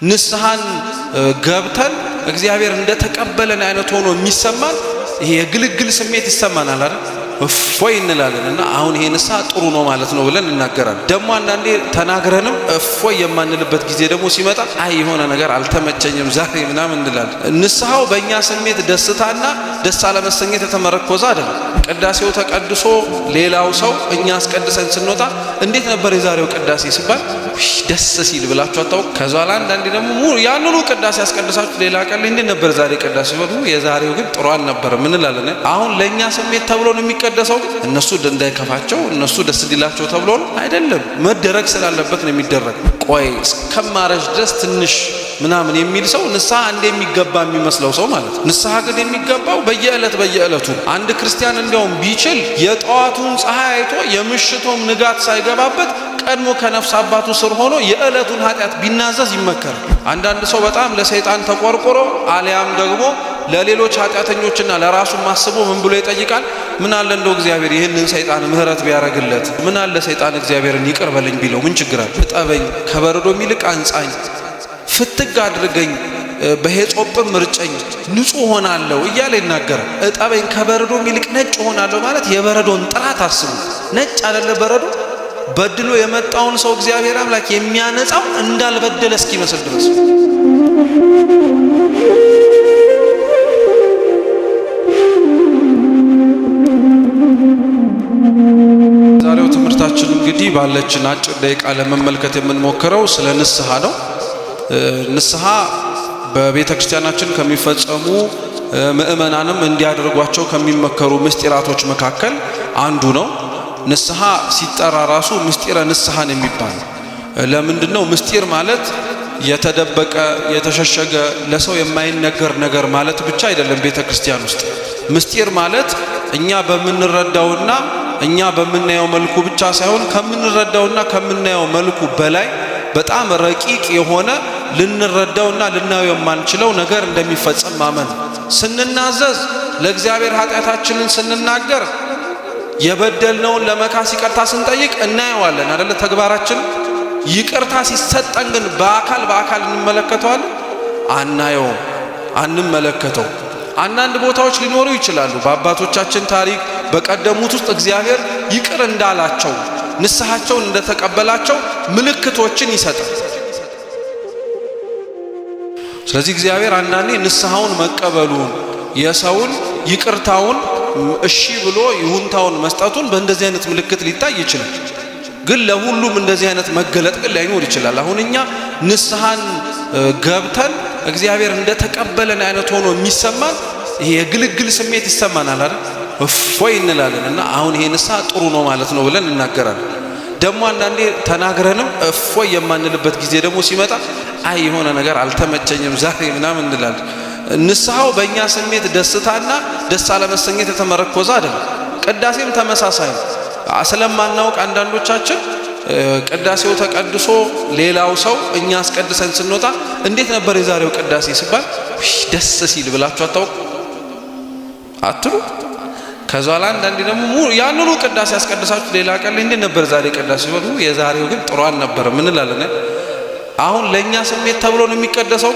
ንስሐን ገብተን እግዚአብሔር እንደተቀበለን አይነት ሆኖ የሚሰማን ይሄ የግልግል ስሜት ይሰማናል አይደል? እፎይ እንላለንና አሁን ይሄ ንስሐ ጥሩ ነው ማለት ነው ብለን እናገራለን። ደግሞ አንዳንዴ ተናግረንም እፎይ የማንልበት ጊዜ ደግሞ ሲመጣ አይ የሆነ ነገር አልተመቸኝም ዛሬ ምናምን እንላለን። ንስሐው በእኛ ስሜት ደስታና ደስ አለመሰኘት የተመረኮዘ አይደለም። ቅዳሴው ተቀድሶ ሌላው ሰው እኛ አስቀድሰን ስንወጣ እንዴት ነበር የዛሬው ቅዳሴ ሲባል ደስ ሲል ብላችሁ አታውቁ? ከዛ ላይ አንዳንዴ ደግሞ ያንኑ ቅዳሴ አስቀድሳችሁ ሌላ ቀን እንዴት ነበር ዛሬ ቅዳሴ ሲባል የዛሬው ግን ጥሩ አልነበረም እንላለን። አሁን ለኛ ስሜት ተብሎ ነው የሚቀደሰው። እነሱ እንዳይከፋቸው እነሱ ደስ እንዲላቸው ተብሎ ነው አይደለም፣ መደረግ ስላለበት ነው የሚደረግ። ቆይ እስከማረጅ ድረስ ትንሽ ምናምን የሚል ሰው ንስሐ እንደሚገባ የሚመስለው ሰው ማለት ነው። ንስሐ ግን የሚገባው በየዕለቱ አንድ ክርስቲያን እንዲያውም ቢችል የጠዋቱን ፀሐይ አይቶ የምሽቱም ንጋት ሳይገባበት ቀድሞ ከነፍስ አባቱ ስር ሆኖ የዕለቱን ኃጢአት ቢናዘዝ ይመከራል። አንዳንድ ሰው በጣም ለሰይጣን ተቆርቆሮ አሊያም ደግሞ ለሌሎች ኃጢአተኞችና ለራሱ ማስቦ ምን ብሎ ይጠይቃል? ምን አለ እንደው እግዚአብሔር ይህንን ሰይጣን ምህረት ቢያረግለት፣ ምን አለ ሰይጣን እግዚአብሔርን ይቅር በለኝ ቢለው ምን ችግር አለ? እጠበኝ፣ ከበረዶ ይልቅ አንጻኝ፣ ፍትግ አድርገኝ፣ በሄጾጵም ምርጨኝ፣ ንጹህ ሆናለሁ እያለ ይናገራል። እጠበኝ ከበረዶ ይልቅ ነጭ ሆናለሁ ማለት የበረዶን ጥራት አስቡ። ነጭ አይደለ በረዶ? በድሎ የመጣውን ሰው እግዚአብሔር አምላክ የሚያነጻው እንዳልበደለ እስኪመስል ድረስ። ዛሬው ትምህርታችን እንግዲህ ባለችን አጭር ደቂቃ ለመመልከት የምንሞክረው ስለ ንስሐ ነው። ንስሐ በቤተ ክርስቲያናችን ከሚፈጸሙ ምእመናንም እንዲያደርጓቸው ከሚመከሩ ምስጢራቶች መካከል አንዱ ነው። ንስሐ ሲጠራ ራሱ ምስጢረ ንስሐን የሚባል ለምንድነው? ምስጢር ማለት የተደበቀ የተሸሸገ ለሰው የማይነገር ነገር ማለት ብቻ አይደለም። ቤተ ክርስቲያን ውስጥ ምስጢር ማለት እኛ በምንረዳውና እኛ በምናየው መልኩ ብቻ ሳይሆን ከምንረዳውና ከምናየው መልኩ በላይ በጣም ረቂቅ የሆነ ልንረዳውና ልናየው የማንችለው ነገር እንደሚፈጸም ማመን። ስንናዘዝ ለእግዚአብሔር ኃጢአታችንን ስንናገር የበደልነውን ለመካስ ይቅርታ ስንጠይቅ እናየዋለን አይደለ? ተግባራችን ይቅርታ ሲሰጠን ግን በአካል እንመለከተዋለን? አናየውም፣ አንመለከተው። አንዳንድ ቦታዎች ሊኖሩ ይችላሉ። በአባቶቻችን ታሪክ በቀደሙት ውስጥ እግዚአብሔር ይቅር እንዳላቸው ንስሐቸውን እንደተቀበላቸው ምልክቶችን ይሰጣል። ስለዚህ እግዚአብሔር አንዳንዴ ንስሐውን መቀበሉን የሰውን ይቅርታውን እሺ ብሎ ይሁንታውን መስጠቱን በእንደዚህ አይነት ምልክት ሊታይ ይችላል። ግን ለሁሉም እንደዚህ አይነት መገለጥ ግን ላይኖር ይችላል። አሁን እኛ ንስሐን ገብተን እግዚአብሔር እንደተቀበለን አይነት ሆኖ የሚሰማን ይሄ የግልግል ስሜት ይሰማናል አይደል? እፎይ እንላለንና አሁን ይሄ ንስሐ ጥሩ ነው ማለት ነው ብለን እናገራለን። ደግሞ አንዳንዴ ተናግረንም እፎይ የማንልበት ጊዜ ደግሞ ሲመጣ አይ የሆነ ነገር አልተመቸኝም ዛሬ ምናምን እንላለን። ንስሐው በእኛ ስሜት ደስታና ደስ አለመሰኘት የተመረኮዘ አይደለም። ቅዳሴም ተመሳሳይ ነው። ስለማናውቅ አንዳንዶቻችን ቅዳሴው ተቀድሶ ሌላው ሰው እኛ አስቀድሰን ስንወጣ እንዴት ነበር የዛሬው ቅዳሴ ሲባል ደስ ሲል ብላችሁ አታውቁ? አትሉ? ከዛ ላይ አንዳንዴ ደግሞ ያንኑ ቅዳሴ አስቀድሳችሁ ሌላ ቀን እንዴት ነበር ዛሬ ቅዳሴ ሲባል የዛሬው ግን ጥሩ አልነበረም እንላለን። አሁን ለኛ ስሜት ተብሎ ነው የሚቀደሰው።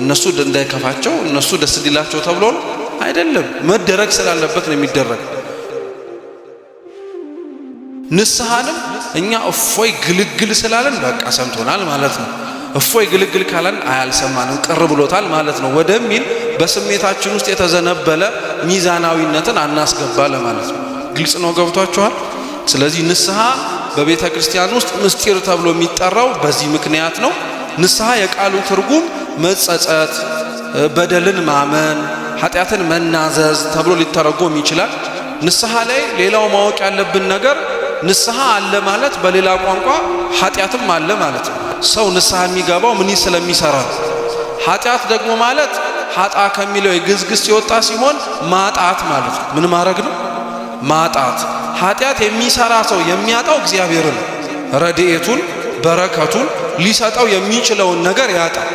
እነሱ እንዳይከፋቸው እነሱ ደስ እንዲላቸው ተብሎ ነው አይደለም፣ መደረግ ስላለበት ነው የሚደረግ። ንስሐንም እኛ እፎይ ግልግል ስላለን በቃ ሰምቶናል ማለት ነው። እፎይ ግልግል ካለን አያልሰማንም ቅር ብሎታል ማለት ነው ወደሚል በስሜታችን ውስጥ የተዘነበለ ሚዛናዊነትን አናስገባ ለማለት ነው። ግልጽ ነው? ገብቷችኋል? ስለዚህ ንስሐ በቤተ ክርስቲያን ውስጥ ምስጢር ተብሎ የሚጠራው በዚህ ምክንያት ነው። ንስሐ የቃሉ ትርጉም መጸጸት፣ በደልን ማመን፣ ኃጢአትን መናዘዝ ተብሎ ሊተረጎም ይችላል። ንስሐ ላይ ሌላው ማወቅ ያለብን ነገር ንስሐ አለ ማለት በሌላ ቋንቋ ኃጢአትም አለ ማለት ነው። ሰው ንስሐ የሚገባው ምን ስለሚሰራ ነው። ኃጢአት ደግሞ ማለት ኃጣ ከሚለው የግዝግዝ ሲወጣ ሲሆን ማጣት ማለት ነው። ምን ማድረግ ነው? ማጣት። ኃጢአት የሚሰራ ሰው የሚያጣው እግዚአብሔርን ረድኤቱን በረከቱን ሊሰጠው የሚችለውን ነገር ያጣል።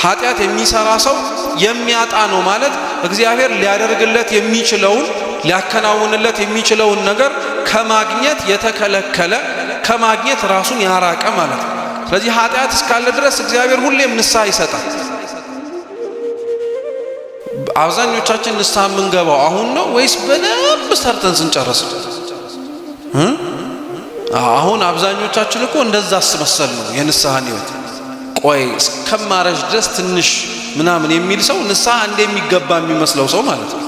ኃጢአት የሚሰራ ሰው የሚያጣ ነው ማለት እግዚአብሔር ሊያደርግለት የሚችለውን ሊያከናውንለት የሚችለውን ነገር ከማግኘት የተከለከለ ከማግኘት ራሱን ያራቀ ማለት ነው። ስለዚህ ኃጢአት እስካለ ድረስ እግዚአብሔር ሁሌም ንስሐ ይሰጣል። አብዛኞቻችን ንስሐ የምንገባው አሁን ነው ወይስ በደንብ ሰርተን ስንጨርስ? አሁን አብዛኞቻችን እኮ እንደዛ አስመሰል ነው የንስሐን ሕይወት። ቆይ እስከማረጅ ድረስ ትንሽ ምናምን የሚል ሰው ንስሐ እንደሚገባ የሚመስለው ሰው ማለት ነው።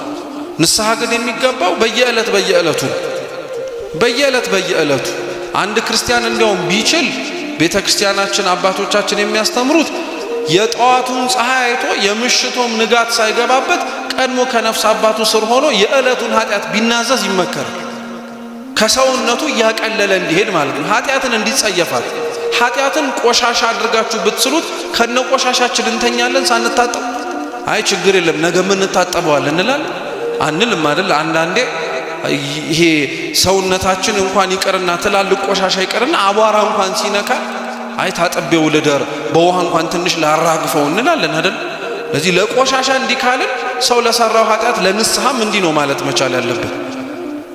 ንስሐ ግን የሚገባው በየዕለቱ አንድ ክርስቲያን እንዲያውም ቢችል ቤተ ክርስቲያናችን አባቶቻችን የሚያስተምሩት የጠዋቱን ፀሐይ አይቶ የምሽቱም ንጋት ሳይገባበት ቀድሞ ከነፍስ አባቱ ስር ሆኖ የዕለቱን ኃጢአት ቢናዘዝ ይመከራል። ከሰውነቱ እያቀለለ እንዲሄድ ማለት ነው። ኃጢአትን እንዲጸየፋት። ኃጢአትን ቆሻሻ አድርጋችሁ ብትስሉት ከነ ቆሻሻችን እንተኛለን ሳንታጠብ። አይ ችግር የለም ነገ ምን እንታጠበዋለን እንላለን አንልም አይደል? አንዳንዴ ይሄ ሰውነታችን እንኳን ይቀርና ትላልቅ ቆሻሻ ይቀርና አቧራ እንኳን ሲነካ አይ ታጠቤው ልደር በውሃ እንኳን ትንሽ ላራግፈው እንላለን አይደል? ለዚህ ለቆሻሻ እንዲካልን ሰው ለሰራው ኃጢአት ለንስሐም እንዲህ ነው ማለት መቻል ያለበት።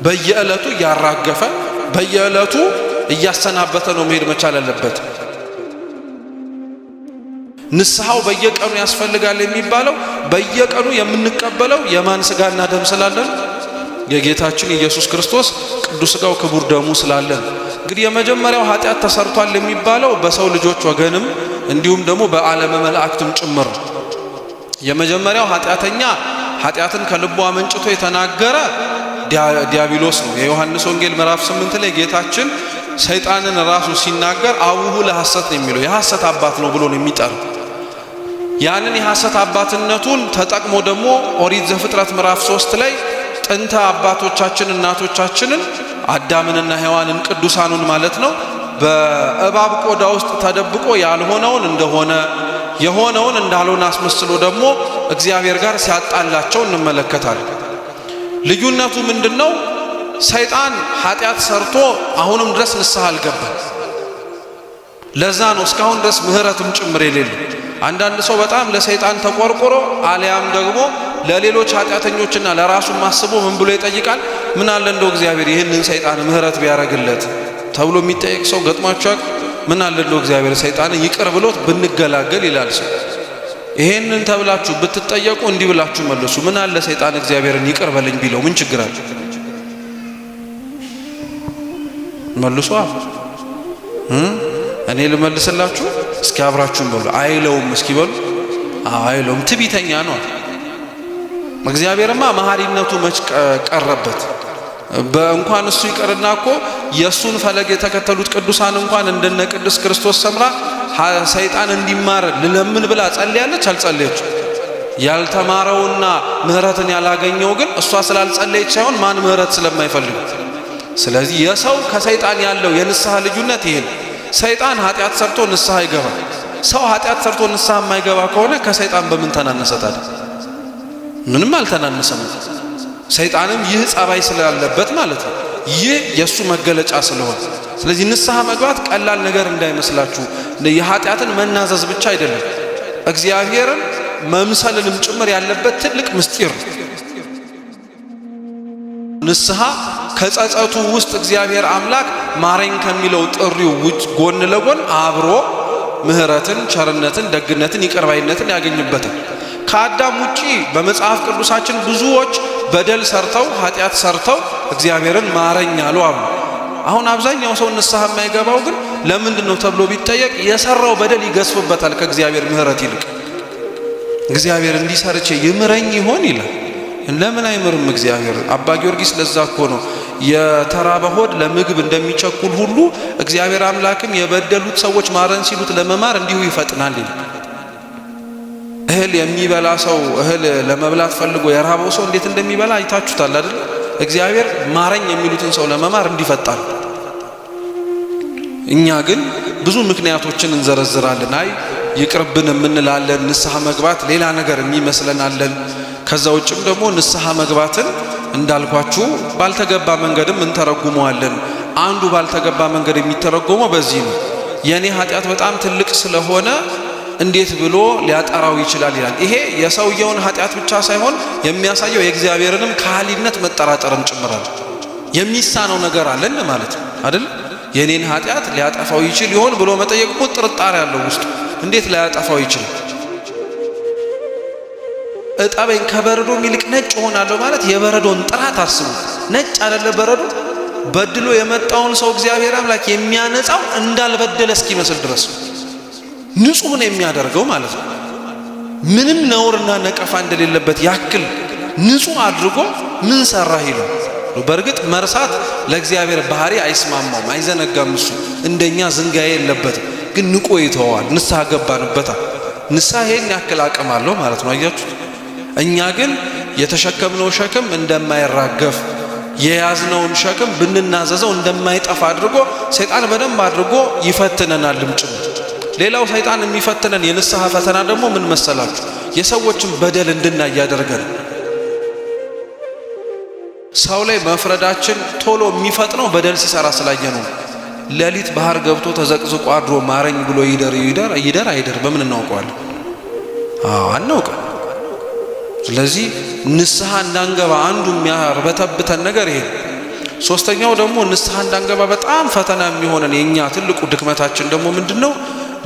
በየዕለቱ ያራገፈ በየዕለቱ እያሰናበተ ነው መሄድ መቻል ያለበት። ንስሐው በየቀኑ ያስፈልጋል የሚባለው በየቀኑ የምንቀበለው የማን ሥጋና ደም ስላለን? የጌታችን ኢየሱስ ክርስቶስ ቅዱስ ሥጋው ክቡር ደሙ ስላለን። እንግዲህ የመጀመሪያው ኃጢአት ተሰርቷል የሚባለው በሰው ልጆች ወገንም እንዲሁም ደግሞ በዓለመ መላእክትም ጭምር። የመጀመሪያው ኃጢአተኛ ኃጢአትን ከልቡ አመንጭቶ የተናገረ ዲያብሎስ ነው። የዮሐንስ ወንጌል ምዕራፍ 8 ላይ ጌታችን ሰይጣንን ራሱ ሲናገር አቡሁ ለሐሰት ነው የሚለው፣ የሐሰት አባት ነው ብሎ ነው የሚጠራው። ያንን የሐሰት አባትነቱን ተጠቅሞ ደግሞ ኦሪት ዘፍጥረት ምዕራፍ 3 ላይ ጥንተ አባቶቻችን እናቶቻችንን አዳምንና ሔዋንን ቅዱሳኑን ማለት ነው በእባብ ቆዳ ውስጥ ተደብቆ ያልሆነውን እንደሆነ የሆነውን እንዳልሆነ አስመስሎ ደግሞ እግዚአብሔር ጋር ሲያጣላቸው እንመለከታለን። ልዩነቱ ምንድነው? ሰይጣን ኃጢአት ሰርቶ አሁንም ድረስ ንስሐ አልገባም። ለዛ ነው እስካሁን ድረስ ምህረትም ጭምር የሌለው። አንዳንድ ሰው በጣም ለሰይጣን ተቆርቆሮ አልያም ደግሞ ለሌሎች ኃጢአተኞችና ለራሱም አስቦ ምን ብሎ ይጠይቃል? ምን አለ እንደው እግዚአብሔር ይህንን ሰይጣን ምህረት ቢያረግለት ተብሎ የሚጠይቅ ሰው ገጥሟቸዋል? ምን አለ እንደው እግዚአብሔር ሰይጣንን ይቅር ብሎት ብንገላገል ይላል ሰው። ይሄንን ተብላችሁ ብትጠየቁ እንዲህ ብላችሁ መልሱ፣ ምን አለ ሰይጣን እግዚአብሔርን ይቅር በለኝ ቢለው ምን ችግር አለ? መልሱ። እኔ ልመልስላችሁ? እስኪ አብራችሁን በሉ። አይለውም። እስኪ በሉ። አይለውም። ትዕቢተኛ ነው። እግዚአብሔርማ መሐሪነቱ መች ቀረበት? በእንኳን እሱ ይቀርና እኮ የእሱን ፈለግ የተከተሉት ቅዱሳን እንኳን እንደነ ቅዱስ ክርስቶስ ሰምራ ሰይጣን እንዲማር ልለምን ብላ ጸልያለች? አልጸለየች? ያልተማረውና ምህረትን ያላገኘው ግን እሷ ስላልጸለየች ሳይሆን ማን ምህረት ስለማይፈልግ። ስለዚህ የሰው ከሰይጣን ያለው የንስሐ ልዩነት ይሄ ነው። ሰይጣን ኃጢአት ሰርቶ ንስሐ ይገባል። ሰው ኃጢአት ሰርቶ ንስሐ የማይገባ ከሆነ ከሰይጣን በምን ተናነሰ ታዲያ? ምንም አልተናነሰም። ሰይጣንም ይህ ጸባይ ስላለበት ማለት ነው። ይህ የሱ መገለጫ ስለሆነ ስለዚህ ንስሐ መግባት ቀላል ነገር እንዳይመስላችሁ። የኃጢአትን መናዘዝ ብቻ አይደለም፣ እግዚአብሔርን መምሰልንም ጭምር ያለበት ትልቅ ምስጢር። ንስሐ ከጸጸቱ ውስጥ እግዚአብሔር አምላክ ማረኝ ከሚለው ጥሪው ውጭ ጎን ለጎን አብሮ ምህረትን፣ ቸርነትን፣ ደግነትን፣ ይቅርባይነትን ያገኝበታል። ከአዳም ውጪ በመጽሐፍ ቅዱሳችን ብዙዎች በደል ሰርተው ኃጢአት ሰርተው እግዚአብሔርን ማረኝ አሉ። አሁን አብዛኛው ሰው ንስሐ የማይገባው ግን ለምንድን ነው ተብሎ ቢጠየቅ የሰራው በደል ይገስፍበታል ከእግዚአብሔር ምህረት ይልቅ። እግዚአብሔር እንዲሰርቼ ይምረኝ ይሆን ይላል። ለምን አይምርም እግዚአብሔር? አባ ጊዮርጊስ ለዛ እኮ ነው የተራበ ሆድ ለምግብ እንደሚቸኩል ሁሉ እግዚአብሔር አምላክም የበደሉት ሰዎች ማረን ሲሉት ለመማር እንዲሁ ይፈጥናል ይላል። እህል የሚበላ ሰው እህል ለመብላት ፈልጎ የራበው ሰው እንዴት እንደሚበላ አይታችሁታል አይደል? እግዚአብሔር ማረኝ የሚሉትን ሰው ለመማር እንዲፈጣል። እኛ ግን ብዙ ምክንያቶችን እንዘረዝራለን። አይ ይቅርብን የምንላለን። ንስሐ መግባት ሌላ ነገር የሚመስለናለን። ከዛ ውጭም ደግሞ ንስሐ መግባትን እንዳልኳችሁ ባልተገባ መንገድም እንተረጉመዋለን። አንዱ ባልተገባ መንገድ የሚተረጎመው በዚህ ነው። የኔ ኃጢአት በጣም ትልቅ ስለሆነ እንዴት ብሎ ሊያጠራው ይችላል ይላል። ይሄ የሰውየውን ኃጢአት ብቻ ሳይሆን የሚያሳየው የእግዚአብሔርንም ካህሊነት መጠራጠርም ጭምራል። የሚሳነው ነገር አለን ማለት ነው አይደል? የኔን ኃጢአት ሊያጠፋው ይችል ይሆን ብሎ መጠየቅ እኮ ጥርጣሬ ያለው ውስጥ እንዴት ሊያጠፋው ይችላል? እጠበኝ ከበረዶ ይልቅ ነጭ ሆናለሁ ማለት የበረዶን ጥራት አስቡ። ነጭ አይደለ በረዶ? በድሎ የመጣውን ሰው እግዚአብሔር አምላክ የሚያነጻው እንዳልበደለ እስኪመስል ድረስ ንጹህ ነው የሚያደርገው ማለት ነው። ምንም ነውርና ነቀፋ እንደሌለበት ያክል ንጹህ አድርጎ ምን ሰራህ ይላል። በእርግጥ መርሳት ለእግዚአብሔር ባህሪ አይስማማም፣ አይዘነጋም። እሱ እንደኛ ዝንጋዬ የለበትም፣ ግን ንቆ ይተዋል። ንስሐ ገባንበታል። ንስሐ ይሄን ያክል አቅም አለው ማለት ነው። አያችሁ። እኛ ግን የተሸከምነው ሸክም እንደማይራገፍ የያዝነውን ሸክም ብንናዘዘው እንደማይጠፋ አድርጎ ሰይጣን በደንብ አድርጎ ይፈትነናልም ጭምር። ሌላው ሰይጣን የሚፈትነን የንስሐ ፈተና ደግሞ ምን መሰላችሁ? የሰዎችን በደል እንድናይ ያደርገን። ሰው ላይ መፍረዳችን ቶሎ የሚፈጥነው በደል ሲሰራ ስላየነው። ሌሊት ባህር ገብቶ ተዘቅዝቆ አድሮ ማረኝ ብሎ ይደር አይደር በምን እናውቀዋለን? አናውቅም። ስለዚህ ንስሐ እንዳንገባ አንዱ የሚያርበተብተን ነገር ይሄ። ሶስተኛው ደግሞ ንስሐ እንዳንገባ በጣም ፈተና የሚሆነን የኛ ትልቁ ድክመታችን ደግሞ ምንድነው?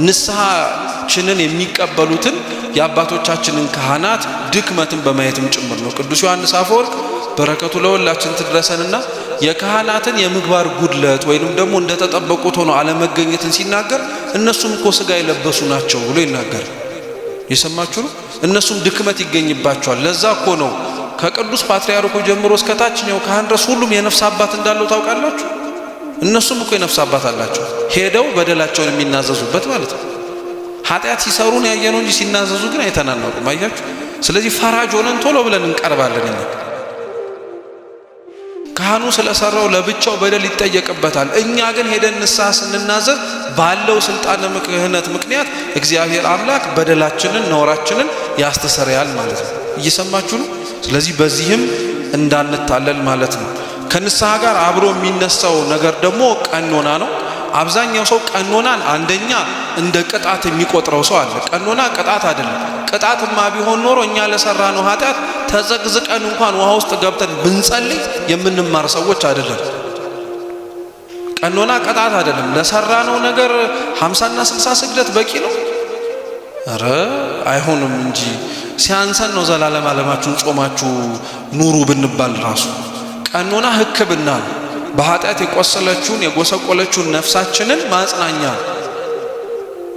ንስሐችንን የሚቀበሉትን የአባቶቻችንን ካህናት ድክመትን በማየትም ጭምር ነው። ቅዱስ ዮሐንስ አፈወርቅ በረከቱ ለሁላችን ትድረሰንና የካህናትን የምግባር ጉድለት ወይንም ደግሞ እንደተጠበቁት ሆኖ አለመገኘትን ሲናገር እነሱም እኮ ሥጋ የለበሱ ናቸው ብሎ ይናገር። የሰማችሁ ነው። እነሱም ድክመት ይገኝባቸዋል። ለዛ እኮ ነው ከቅዱስ ፓትርያርኩ ጀምሮ እስከ ታችኛው ካህን ድረስ ሁሉም የነፍስ አባት እንዳለው ታውቃላችሁ። እነሱም እኮ የነፍስ አባት አላቸው፣ ሄደው በደላቸውን የሚናዘዙበት ማለት ነው። ኃጢአት ሲሰሩን ያየነው እንጂ ሲናዘዙ ግን አይተናናቁም። አያችሁ። ስለዚህ ፈራጅ ሆነን ቶሎ ብለን እንቀርባለን። እኛ ካህኑ ስለሰራው ለብቻው በደል ይጠየቅበታል። እኛ ግን ሄደን ንስሐ ስንናዘዝ ባለው ስልጣነ ክህነት ምክንያት እግዚአብሔር አምላክ በደላችንን ነውራችንን ያስተሰርያል ማለት ነው። እየሰማችሁ ነው። ስለዚህ በዚህም እንዳንታለል ማለት ነው። ከንስሐ ጋር አብሮ የሚነሳው ነገር ደግሞ ቀኖና ነው። አብዛኛው ሰው ቀኖናን አንደኛ እንደ ቅጣት የሚቆጥረው ሰው አለ። ቀኖና ቅጣት አይደለም። ቅጣትማ ቢሆን ኖሮ እኛ ለሰራነው ኃጢአት ተዘቅዝቀን እንኳን ውሃ ውስጥ ገብተን ብንጸልይ የምንማር ሰዎች አይደለም። ቀኖና ቅጣት አይደለም። ለሰራነው ነገር 50 እና 60 ስግደት በቂ ነው? ኧረ አይሆንም እንጂ ሲያንሰን ነው ዘላለም ዓለማችሁን ጾማችሁ ኑሩ ብንባል ራሱ። ቀኖና ሕክምና ነው። በኃጢአት የቆሰለችውን የጎሰቆለችውን ነፍሳችንን ማጽናኛ፣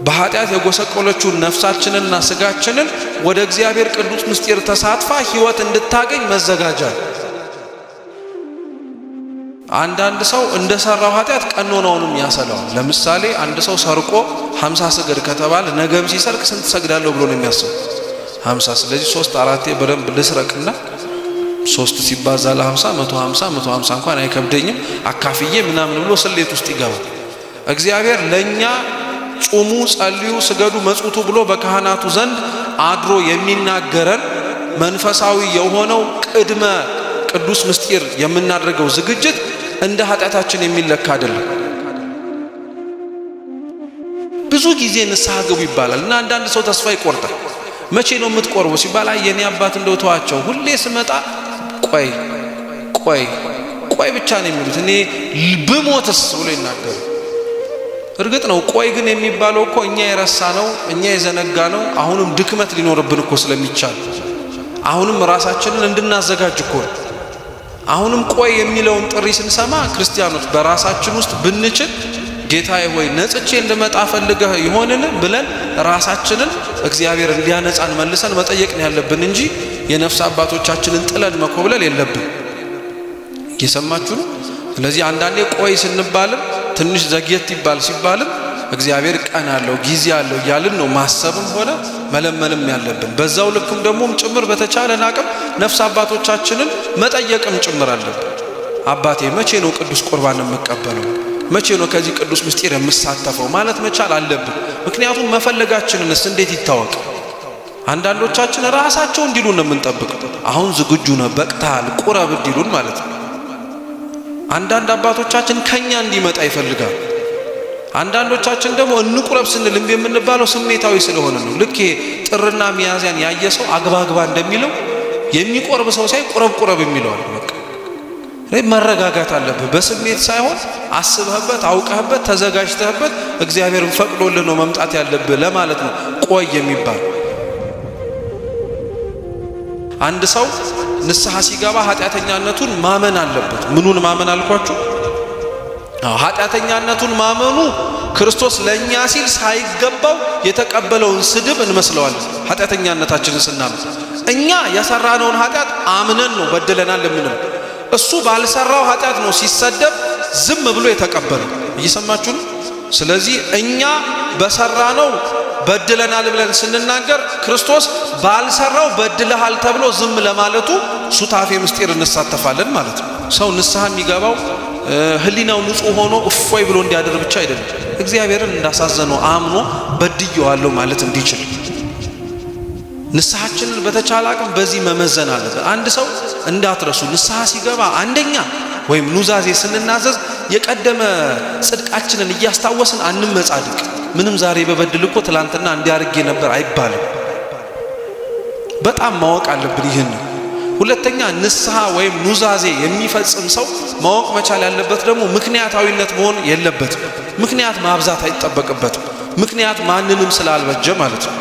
በኃጢአት የጎሰቆለችውን ነፍሳችንንና ስጋችንን ወደ እግዚአብሔር ቅዱስ ምስጢር ተሳትፋ ሕይወት እንድታገኝ መዘጋጃ። አንዳንድ ሰው እንደሰራው ኃጢአት ቀኖናውንም ያሰላዋል። ለምሳሌ አንድ ሰው ሰርቆ 50 ስገድ ከተባለ ነገም ሲሰርቅ ስንት ሰግዳለሁ ብሎ ነው የሚያስበው? 50። ስለዚህ 3 4 በደንብ ልስረቅና 3 ሲባዛ ለ50 150 እንኳን አይከብደኝም አካፍዬ ምናምን ብሎ ስሌት ውስጥ ይገባል። እግዚአብሔር ለኛ ጾሙ፣ ጸልዩ፣ ስገዱ፣ መጽውቱ ብሎ በካህናቱ ዘንድ አድሮ የሚናገረን መንፈሳዊ የሆነው ቅድመ ቅዱስ ምስጢር የምናደርገው ዝግጅት እንደ ኃጢአታችን የሚለካ አይደለም። ብዙ ጊዜ ንስሐ ግቡ ይባላል እና አንዳንድ ሰው ተስፋ ይቆርጣል። መቼ ነው የምትቆርበው ሲባል የኔ አባት እንደው ተዋቸው፣ ሁሌ ስመጣ ቆይ ብቻ ነው የሚሉት፣ እኔ ብሞትስ ብሎ ይናገሩ። እርግጥ ነው ቆይ ግን የሚባለው እኮ እኛ የረሳ ነው፣ እኛ የዘነጋ ነው። አሁንም ድክመት ሊኖርብን እኮ ስለሚቻል አሁንም ራሳችንን እንድናዘጋጅ እኮ ነው። አሁንም ቆይ የሚለውን ጥሪ ስንሰማ ክርስቲያኖች በራሳችን ውስጥ ብንችል ጌታዬ ሆይ ነጽቼ እንድመጣ ፈልገህ ይሆንን ብለን ራሳችንን እግዚአብሔር እንዲያነጻን መልሰን መጠየቅ ነው ያለብን እንጂ የነፍስ አባቶቻችንን ጥለን መኮብለል የለብን። እየሰማችሁ ነው። ስለዚህ አንዳንዴ ቆይ ስንባልም ትንሽ ዘግየት ይባል ሲባልም እግዚአብሔር ቀን አለው ጊዜ አለው እያልን ነው ማሰብም ሆነ መለመንም ያለብን። በዛው ልክም ደግሞ ጭምር በተቻለን አቅም ነፍስ አባቶቻችንን መጠየቅም ጭምር አለብን። አባቴ መቼ ነው ቅዱስ ቁርባን የምቀበለው? መቼ ነው ከዚህ ቅዱስ ምስጢር የምሳተፈው ማለት መቻል አለብን። ምክንያቱም መፈለጋችንንስ እንዴት ይታወቅ? አንዳንዶቻችን ራሳቸው እንዲሉን ነው የምንጠብቀው። አሁን ዝግጁ ነው በቅታል ቁረብ እንዲሉን ማለት ነው። አንዳንድ አባቶቻችን ከኛ እንዲመጣ ይፈልጋል። አንዳንዶቻችን ደግሞ እንቁረብ ስንል እምቢ የምንባለው ስሜታዊ ስለሆነ ነው። ልክ ጥርና ሚያዝያን ያየ ሰው አግባግባ እንደሚለው የሚቆርብ ሰው ሳይ ቁረብ የሚለው በቃ መረጋጋት አለብህ። በስሜት ሳይሆን አስበህበት አውቀህበት ተዘጋጅተህበት እግዚአብሔርን ፈቅዶልህ ነው መምጣት ያለብህ ለማለት ነው ቆይ የሚባል። አንድ ሰው ንስሐ ሲገባ ኃጢአተኛነቱን ማመን አለበት። ምኑን ማመን አልኳችሁ? ኃጢአተኛነቱን ማመኑ ክርስቶስ ለኛ ሲል ሳይገባው የተቀበለውን ስድብ እንመስለዋለን። ኃጢአተኛነታችንን ስናምን እኛ የሰራነውን ኃጢአት አምነን ነው በደለናል የምንለው። እሱ ባልሰራው ኃጢአት ነው ሲሰደብ ዝም ብሎ የተቀበለው። እየሰማችሁ ነው? ስለዚህ እኛ በሰራነው በድለናል ብለን ስንናገር ክርስቶስ ባልሰራው በድለሃል ተብሎ ዝም ለማለቱ ሱታፌ ምስጢር እንሳተፋለን ማለት ነው። ሰው ንስሐ የሚገባው ህሊናው ንጹህ ሆኖ እፎይ ብሎ እንዲያደር ብቻ አይደለም፣ እግዚአብሔርን እንዳሳዘነው አምኖ በድየዋለሁ ማለት እንዲችል። ንስሐችንን በተቻለ አቅም በዚህ መመዘን አለበት። አንድ ሰው እንዳትረሱ ንስሐ ሲገባ አንደኛ ወይም ኑዛዜ ስንናዘዝ የቀደመ ጽድቃችንን እያስታወስን አንመጻድቅ። ምንም ዛሬ በበድል እኮ ትላንትና እንዲያርጌ ነበር አይባልም። በጣም ማወቅ አለብን ይህን። ሁለተኛ ንስሐ ወይም ኑዛዜ የሚፈጽም ሰው ማወቅ መቻል ያለበት ደግሞ ምክንያታዊነት መሆን የለበትም። ምክንያት ማብዛት አይጠበቅበትም። ምክንያት ማንንም ስላልበጀ ማለት ነው።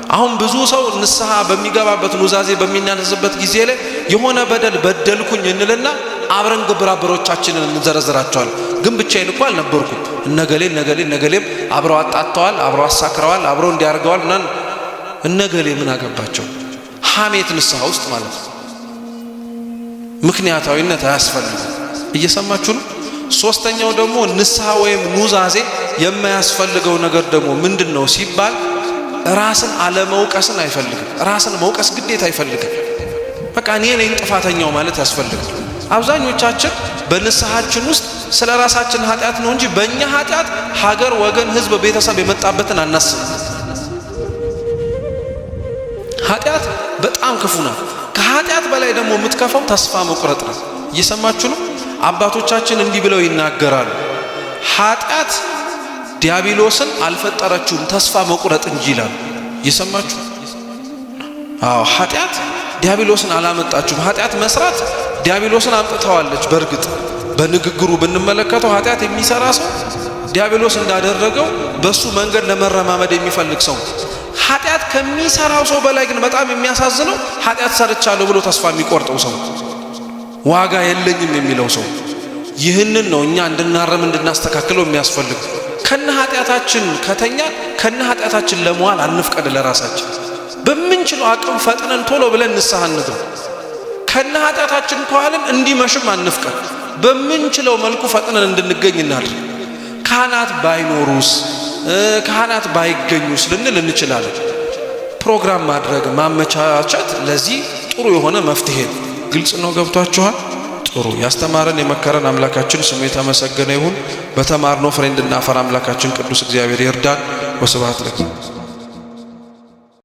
አሁን ብዙ ሰው ንስሐ በሚገባበት ኑዛዜ በሚናዘዝበት ጊዜ ላይ የሆነ በደል በደልኩኝ እንልና አብረን ግብረ አበሮቻችንን እንዘረዝራቸዋል። ግን ብቻዬን እኮ አልነበርኩም፣ እነገሌም አብረው አጣጥተዋል፣ አብረው አሳክረዋል፣ አብረው እንዲያርገዋል እና እነገሌ ምን አገባቸው? ሐሜት ንስሐ ውስጥ ማለት ነው። ምክንያታዊነት አያስፈልግም። እየሰማችሁ ነው? ሶስተኛው ደግሞ ንስሐ ወይም ኑዛዜ የማያስፈልገው ነገር ደግሞ ምንድነው ሲባል ራስን አለመውቀስን አይፈልግም። ራስን መውቀስ ግዴታ አይፈልግም። በቃ እኔ ነኝ ጥፋተኛው ማለት ያስፈልጋል። አብዛኞቻችን በንስሐችን ውስጥ ስለ ራሳችን ኃጢአት ነው እንጂ በእኛ ኃጢአት ሀገር፣ ወገን፣ ህዝብ፣ ቤተሰብ የመጣበትን አናስብም። ኃጢአት በጣም ክፉ ናት። ከኃጢአት በላይ ደግሞ የምትከፋው ተስፋ መቁረጥ ነው። እየሰማችሁ ነው? አባቶቻችን እንዲህ ብለው ይናገራሉ። ኃጢአት ዲያብሎስን አልፈጠረችውም ተስፋ መቁረጥ እንጂ ይላሉ። እየሰማችሁ? አዎ፣ ኃጢአት ዲያብሎስን አላመጣችውም። ኃጢአት መስራት ዲያብሎስን አምጥተዋለች። በእርግጥ በንግግሩ ብንመለከተው ኃጢአት የሚሰራ ሰው ዲያብሎስ እንዳደረገው በሱ መንገድ ለመረማመድ የሚፈልግ ሰው። ኃጢአት ከሚሰራው ሰው በላይ ግን በጣም የሚያሳዝነው ኃጢአት ሰርቻለሁ ብሎ ተስፋ የሚቆርጠው ሰው፣ ዋጋ የለኝም የሚለው ሰው። ይህንን ነው እኛ እንድናረም እንድናስተካክለው የሚያስፈልግ። ከነ ኃጢአታችን ከተኛ ከነ ኃጢአታችን ለመዋል አንፍቀድ። ለራሳችን በምንችለው አቅም ፈጥነን ቶሎ ብለን ንስሐ እንግባ። ከነ ኃጢአታችን ከዋልን እንዲመሽም አንፍቀድ። በምንችለው መልኩ ፈጥነን እንድንገኝ እናድርግ። ካህናት ባይኖሩስ ካህናት ባይገኙስ ልንል እንችላለን። ፕሮግራም ማድረግ ማመቻቸት ለዚህ ጥሩ የሆነ መፍትሄ ነው። ግልጽ ነው? ገብቷችኋል? ጥሩ። ያስተማረን የመከረን አምላካችን ስሙ የተመሰገነ ይሁን። በተማርነው ፍሬ እንድናፈራ አምላካችን ቅዱስ እግዚአብሔር ይርዳን። ወስብሐት ለእግዚአብሔር።